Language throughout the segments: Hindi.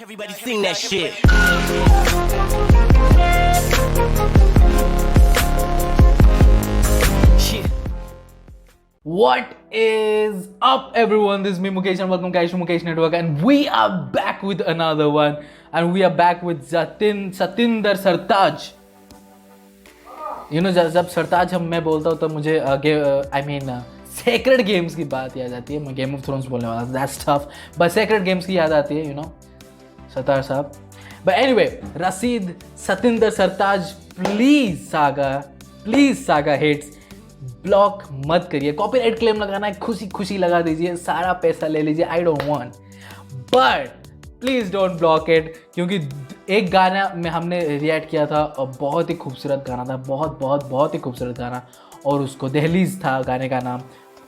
Everybody sing that shit. Shit. What is up, everyone? This is me, Mukesh, and welcome guys to Mukesh Network, and we are back with another one, and we are back with Satinder Sartaaj. You know, जब सरताज मैं बोलता हूँ तो मुझे सेक्रेड गेम्स की बात याद आती है. मैं गेम ऑफ थ्रोन्स बोलने वाला था, that's tough, but sacred games की याद आती है, यू नो, सतार साहब. बट एनीवे, रसीद सतिंदर सरताज, प्लीज सागा हिट्स, ब्लॉक मत करिए. कॉपीराइट क्लेम लगाना है, खुशी लगा दीजिए, सारा पैसा ले लीजिए, I don't want, but please don't block it. क्योंकि एक गाना में हमने रिएक्ट किया था और बहुत ही खूबसूरत गाना था, बहुत ही खूबसूरत गाना, और उसको दहलीज था गाने का नाम.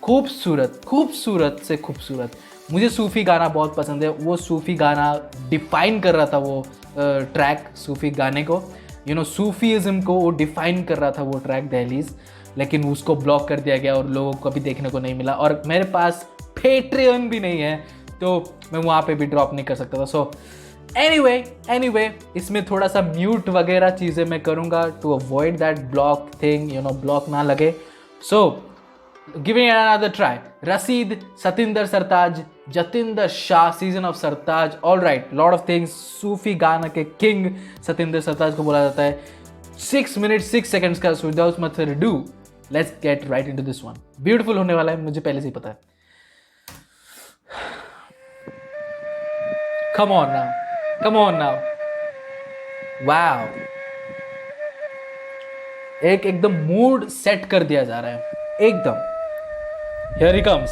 खूबसूरत से खूबसूरत. मुझे सूफ़ी गाना बहुत पसंद है. वो सूफ़ी गाना डिफ़ाइन कर रहा था, वो ट्रैक सूफ़ी गाने को, यू नो, सूफ़ीज़म को वो डिफ़ाइन कर रहा था वो ट्रैक दहलीज. लेकिन उसको ब्लॉक कर दिया गया और लोगों को अभी देखने को नहीं मिला, और मेरे पास पेट्रियन भी नहीं है, तो मैं वहाँ पे भी ड्रॉप नहीं कर सकता था. सो एनीवे इसमें थोड़ा सा म्यूट वगैरह चीज़ें मैं करूँगा to avoid that block thing, you know, block ना लगे. So giving it another try. Rasheed, Satinder Sartaaj, Jatinder Shah, season of Sartaaj, all right, lot of things. सूफी गाना के किंग सतिंदर सरताज को बोला जाता है. 6 मिनट 6 सेकेंड्स का. Without much do, let's get right into this one. Beautiful होने वाला है, मुझे पहले से ही पता है. Come on now. Wow. एकदम मूड सेट कर दिया जा रहा है, एकदम. Here he comes.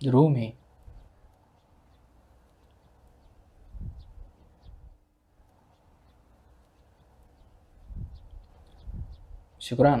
Rumi. शुक्रान.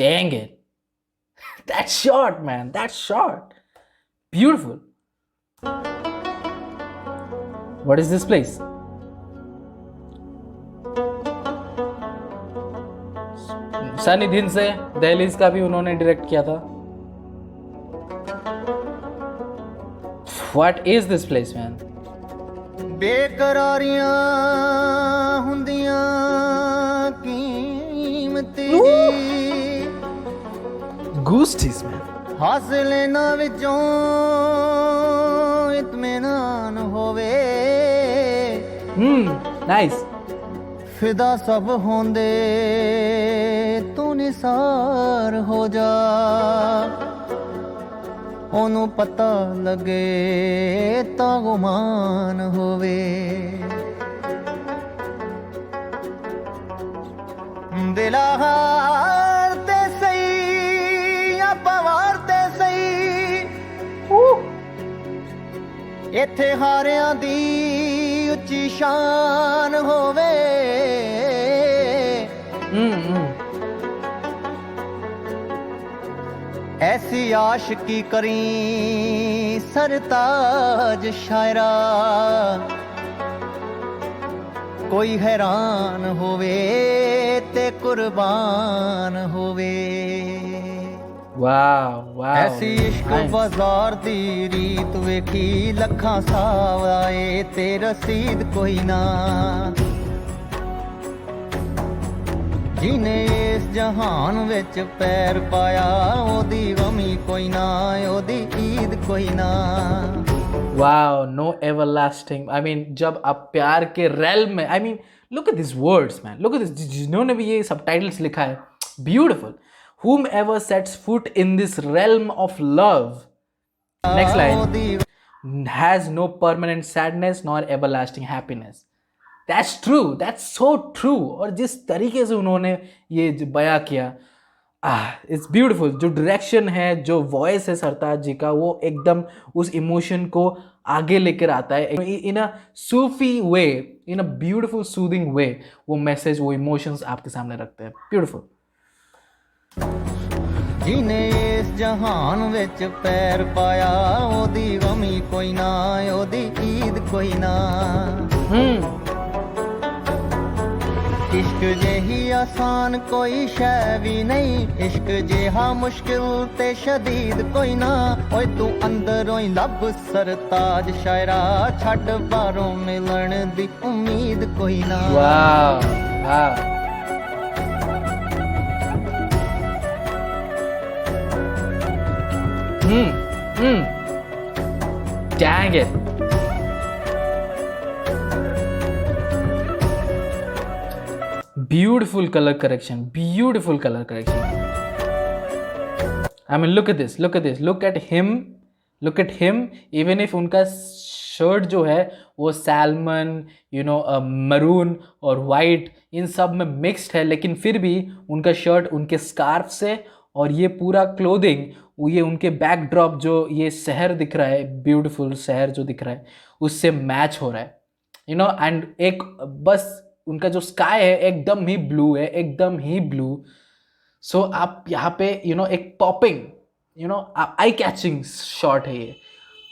Dang it. That's short, man. That's short. Beautiful. What is this place? Sunny दिन से दहलीज का भी उन्होंने डायरेक्ट किया था. What is this place, man? ਬੇਕਰਾਰੀਆਂ ਹੁੰਦੀਆਂ ਕੀਮਤੀ Goosties, man. ਹਾਸਿਲ ਨਾ ਵਿੱਚੋਂ ਇਤਮੀਨਾਨ ਹੋਵੇ. Nice. ਫਿਦਾ ਸਭ ਹੁੰਦੇ ਤੂੰ ਨਿਸਾਰ ਹੋ ਜਾ. ਉਹਨੂੰ ਪਤਾ ਲੱਗੇ ਤਾਂ ਗੁਮਾਨ ਹੋਵੇ. ਦਿਲਾ ਹਾਰ ਤੇ ਸਹੀ ਆਪਾਂ ਵਾਰ ਤੇ ਸਹੀ. ਇੱਥੇ ਹਾਰਿਆਂ ਦੀ ਉੱਚੀ ਸ਼ਾਨ ਹੋਵੇ. ऐसी आशिकी करी सरताज शायरा. कोई हैरान होवे ते कुर्बान होवे. Wow. ऐसी इश्क Nice. बाजार दी रीत वेखी लखां सावाए ते रसीद कोई ना. जिने इस जहान विच पैर पाया ओदी गमी कोई ना, ओदी ईद कोई ना. Wow, no everlasting. I mean, जब आप प्यार के realm में, I mean, look at these words, man. Look at this. जिन्होंने भी ये subtitles लिखा है, beautiful. Whomever sets foot in this realm of love, next line, has no permanent sadness nor everlasting happiness. That's true. That's so true. और जिस तरीके से उन्होंने ये बयां किया, इट्स ब्यूटीफुल. जो डायरेक्शन है, जो वॉइस है सरताज जी का, वो एकदम उस इमोशन को आगे लेकर आता है इन अ सूफी वे, इन अ ब्यूटिफुल सूदिंग वे, वो मैसेज, वो इमोशंस आपके सामने रखते हैं. ब्यूटिफुल. ਜਿਹਨੇ ਇਸ ਜਹਾਨ ਵਿੱਚ ਪੈਰ ਪਾਇਆ ਉਹਦੀ ਗਮੀ ਕੋਈ ਨਾ ਉਹਦੀ ਈਦ ਕੋਈ ਨਾ ਇਸ਼ਕ ਜਿਹੀ ਆਸਾਨ ਕੋਈ ਸ਼ੈ ਵੀ ਨਹੀਂ ਇਸ਼ਕ ਜਿਹਾ ਮੁਸ਼ਕਿਲ ਤੇ ਸ਼ਦੀਦ ਕੋਈ ਨਾ ਓਏ ਤੂੰ ਅੰਦਰੋਂ ਹੀ ਲੱਭ ਸਰਤਾਜ ਸ਼ਾਇਰਾ ਛੱਡ ਬਾਹਰੋਂ ਮਿਲਣ ਦੀ ਉਮੀਦ ਕੋਈ ਨਾ wow wow. Dang it. Beautiful color correction. Beautiful color correction. I mean, look at this. Look at this. Look at him. Look at him. Even if उनका शर्ट जो है वो सैल्मन, मरून और वाइट इन सब में मिक्स्ड है, लेकिन फिर भी उनका शर्ट उनके स्कार्फ से और ये पूरा क्लोथिंग, ये उनके बैकड्रॉप जो ये शहर दिख रहा है, ब्यूटीफुल शहर जो दिख रहा है, उससे मैच हो रहा है. एंड एक बस उनका जो स्काई है एकदम ही ब्लू है, एकदम ही ब्लू. सो आप यहाँ पे एक पॉपिंग आई कैचिंग शॉट है ये.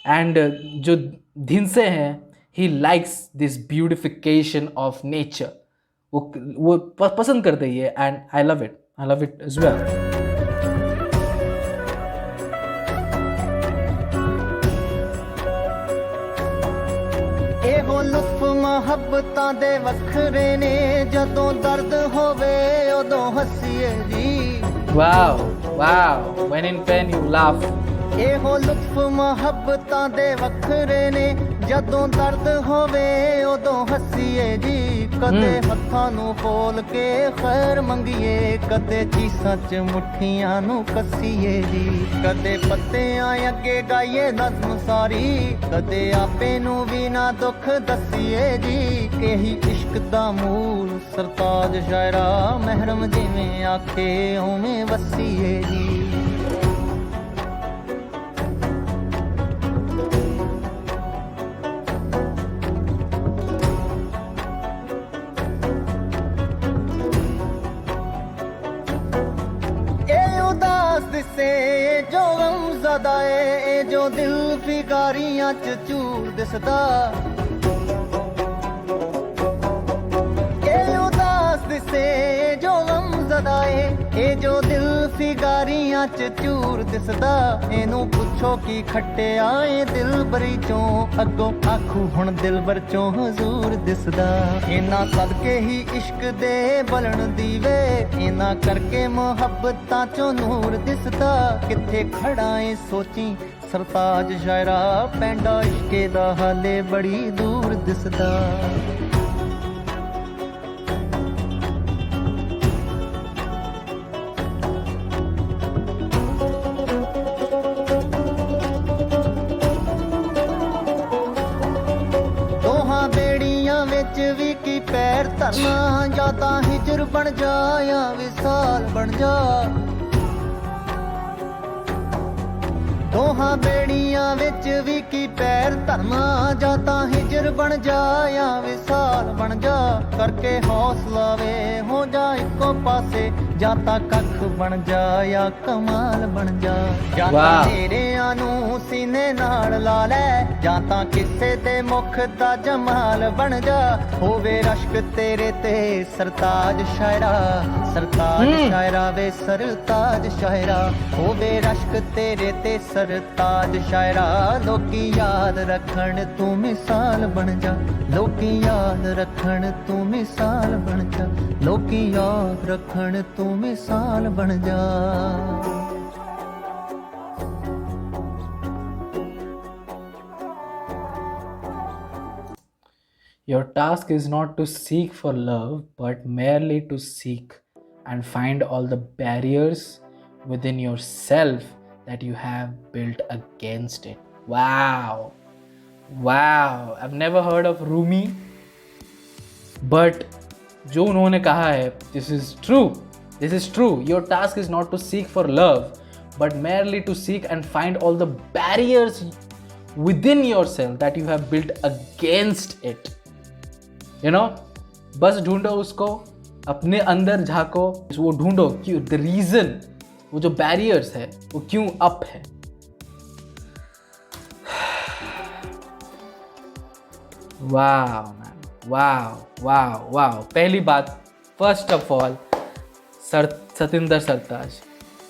एंड जो धिनसे हैं, he likes this beautification of nature. वो पसंद करते हैं ये, and I love it as well. ਇਹੋ ਲੁਤਫ ਮੁਹੱਬਤਾਂ ਦੇ ਵੱਖਰੇ ਨੇ ਜਦੋਂ ਦਰਦ ਹੋਵੇ ਉਦੋਂ ਹੱਸੀਏ ਜੀ wow wow. when in pain you laugh. ਇਹੋ ਲੁਤਫ ਮੁਹੱਬਤਾਂ ਦੇ ਵੱਖਰੇ ਨੇ ਜਦੋਂ ਦਰਦ ਹੋਵੇ ਉਦੋਂ ਹੱਸੀਏ ਜੀ ਕਦੇ ਹੱਥਾਂ ਨੂੰ ਖੋਲ ਕੇ ਖੈਰ ਮੰਗੀਏ ਕਦੇ ਚੀਸਾਂ 'ਚ ਮੁੱਠੀਆਂ ਨੂੰ ਕੱਸੀਏ ਜੀ ਕਦੇ ਪੱਤਿਆਂ ਅੱਗੇ ਗਾਈਏ ਨਜ਼ਮ ਸਾਰੀ ਕਦੇ ਆਪੇ ਨੂੰ ਵੀ ਨਾ ਦੁੱਖ ਦੱਸੀਏ ਜੀ ਇਹੀ ਇਸ਼ਕ ਦਾ ਮੂਲ ਸਰਤਾਜ ਸ਼ਾਇਰਾ ਮਹਿਰਮ ਜਿਵੇਂ ਆਖੇ ਉਵੇਂ ਵਸੀਏ ਜੀ ਦਿਸੇ ਜੋ ਗਮਜ਼ਦਾ ਏ ਜੋ ਦਿਲ ਫਿਕਾਰੀਆਂ ਚ ਚੂਰ ਦਿਸਦਾ ਇਹ ਉਦਾਸ ਦਿਸੇ ਜੋ ਗਮਜ਼ਦਾ ਏ ਇਹ ਜੋ ਦਿਲ ਫਿਕਾਰੀਆਂ ਚ ਚੂਰ ਦਿਸਦਾ ਇਹਨੂੰ ਪੁੱਛੋ ਕੀ ਖੱਟਿਆ ਏ ਦਿਲਬਰੀ ਚੋਂ ਅੱਗੋਂ ਆਖੂ ਹੁਣ ਦਿਲਬਰ ਚੋਂ ਹਜ਼ੂਰ ਦਿਸਦਾ ਇਹਨਾਂ ਸਦਕੇ ਹੀ ਇਸ਼ਕ ਦੇ ਬਲਣ ਦੀਵੇ ਇਹਨਾਂ ਕਰਕੇ ਮੁਹੱਬਤਾਂ ਚੋਂ ਨੂਰ ਦਿਸਦਾ ਕਿੱਥੇ ਖੜਾ ਏ ਸੋਚੀ ਸਰਤਾਜ ਸ਼ਾਇਰਾ ਪੈਂਡਾ ਇਸ਼ਕੇ ਦਾ ਹਾਲੇ ਬੜੀ ਦੂਰ ਦਿਸਦਾ ਵਿੱਚ ਵੀ ਕੀ ਪੈਰ ਧਰਨਾ ਜਾਂ ਤਾਂ ਹਿਜਰ ਬਣ ਜਾ ਜਾਂ ਵਿਸਾਲ ਬਣ ਜਾ ਦੋਹਾਂ ਬੇੜੀਆਂ ਵਿੱਚ ਵੀ ਕੀ ਪੈਰ ਧਰਨਾ ਜਾਂ ਤਾਂ ਹਿਜਰ ਬਣ ਜਾ ਜਾਂ ਵਿਸਾਲ ਬਣ ਜਾ ਕਰਕੇ ਹੌਸਲਾ ਵੇ ਹੋ ਜਾ ਇੱਕੋ ਪਾਸੇ ਜਾਂ ਤਾਂ ਕੱਖ ਬਣ ਜਾ ਜਾਂ ਕਮਾਲ ਬਣ ਜਾ ਜਾਂ ਤਾਂ ਨੇਰਿਆਂ ਨੂੰ ਸੀਨੇ ਨਾਲ ਲਾ ਲੈ ਜਾਂ ਤਾਂ ਕਿਸੇ ਦੇ ਮੁਖ ਦਾ ਜਮਾਲ ਬਣ ਜਾ ਹੋਵੇ ਰਸ਼ਕ ਤੇਰੇ ਤੇ ਸਰਤਾਜ ਸ਼ਾਇਰਾ ਸਰਤਾਜ ਸ਼ਾਇਰਾ ਵੇ ਸਰਤਾਜ ਸ਼ਾਇਰਾ ਹੋਵੇ ਰਸ਼ਕ ਤੇਰੇ ਤੇ ਸਰਤਾਜ ਸ਼ਾਇਰਾ ਲੋਕੀ ਯਾਦ ਰੱਖਣ ਤੂੰ ਮਿਸਾਲ ਬਣ ਜਾ ਲੋਕੀ ਯਾਦ ਰੱਖਣ ਤੂੰ ਮਿਸਾਲ ਬਣ ਜਾ ਲੋਕੀ ਯਾਦ ਰੱਖਣ ਤੂੰ ਮਿਸਾਲ ਬਣ ਜਾ Your task is not to seek for love, but merely to seek and find all the barriers within yourself that you have built against it. Wow. Wow. I've never heard of Rumi, but जो उन्होंने कहा है, this is true. This is true. Your task is not to seek for love, but merely to seek and find all the barriers within yourself that you have built against it. You know, बस ढूंढो उसको, अपने अंदर झांको, वो ढूंढो क्यों, द रीजन, वो जो बैरियर्स है वो क्यों अप है. Wow man, wow wow wow. पहली बात, फर्स्ट ऑफ ऑल, सतिंदर सरताज,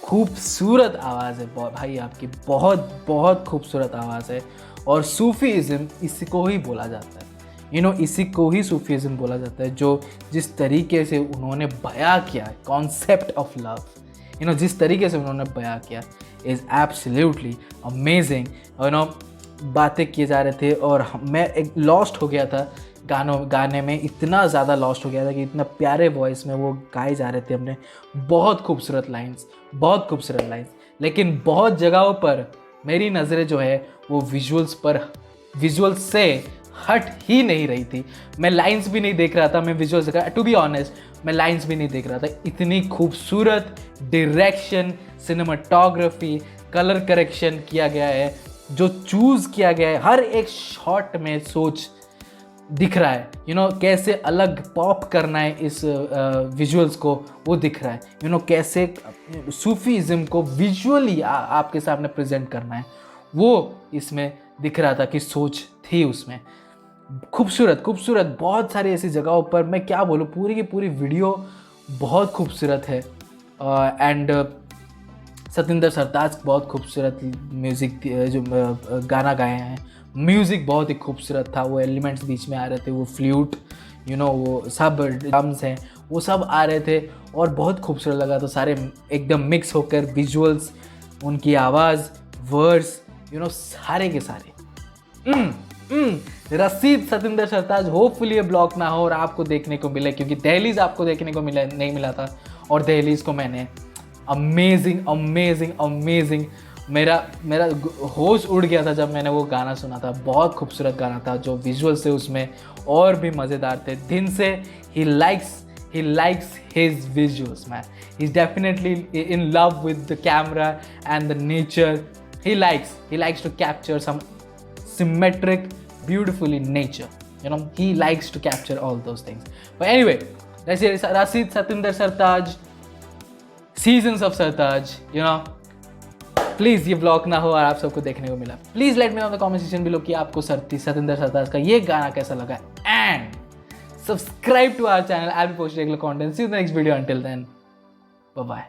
खूबसूरत आवाज़ है भाई आपकी, बहुत बहुत खूबसूरत आवाज़ है. और सूफीज़म इसी को ही बोला जाता है, यू नो, इसी को ही सूफीज़म बोला जाता है. जो जिस तरीके से उन्होंने बयां किया concept of love, you know, जिस तरीके से उन्होंने बयां किया is absolutely amazing. You know, बातें किए जा रहे थे और मैं एक लॉस्ट हो गया था गाने में, इतना ज़्यादा लॉस्ट हो गया था कि इतना प्यारे वॉइस में वो गाए जा रहे थे हमने. बहुत खूबसूरत लाइंस, बहुत खूबसूरत लाइंस. लेकिन बहुत जगहों पर मेरी नज़रें जो है वो विजुअल्स से हट ही नहीं रही थी. मैं लाइंस भी नहीं देख रहा था, मैं विजुअल्स देख रहा, टू बी ऑनेस्ट मैं लाइंस भी नहीं देख रहा था. इतनी खूबसूरत डायरेक्शन, सिनेमाटोग्राफी, कलर करेक्शन किया गया है, जो चूज़ किया गया है हर एक शॉट में सोच दिख रहा है. यू नो, कैसे अलग पॉप करना है इस विजुअल्स को, वो दिख रहा है. यू नो, कैसे सूफीज़म को विजुअली आपके सामने प्रेजेंट करना है, वो इसमें दिख रहा था कि सोच थी उसमें. खूबसूरत खूबसूरत बहुत सारी ऐसी जगहों पर, मैं क्या बोलूँ, पूरी की पूरी वीडियो बहुत खूबसूरत है. एंड सतिंदर सरताज बहुत खूबसूरत म्यूज़िक जो गाना गाए हैं. म्यूज़िक बहुत ही खूबसूरत था, वो एलिमेंट्स बीच में आ रहे थे, वो फ्लूट, यू नो, वो सब ड्रम्स हैं, वो सब आ रहे थे और बहुत खूबसूरत लगा. तो सारे एकदम मिक्स होकर विजुअल्स, उनकी आवाज़, वर्ड्स, यू नो, सारे के सारे. रसीद सतिंदर सरताज, होपफुली ये ब्लॉक ना हो और आपको देखने को मिले, क्योंकि दहलीज आपको देखने को नहीं मिला था और दहलीज को मैंने अमेजिंग अमेजिंग अमेजिंग, मेरा होश उड़ गया था जब मैंने वो गाना सुना था. बहुत खूबसूरत गाना था, जो विजुअल्स थे उसमें और भी मज़ेदार थे. दिन से he likes his visuals, man. He's definitely in love with the camera and the nature. He likes to capture some symmetric, beautifully nature. You know, he likes to capture all those things. But anyway, let's say Rashid Satinder Sartaaj, Seasons of Sartaaj, you know, please ये ब्लॉग ना हो और आप सबको देखने को मिला. Please let me know in the comment section below कि आपको सतिंदर सरताज का ये गाना कैसा लगा. And subscribe to our channel. I will post regular content. See you in the next video. Until then, bye bye.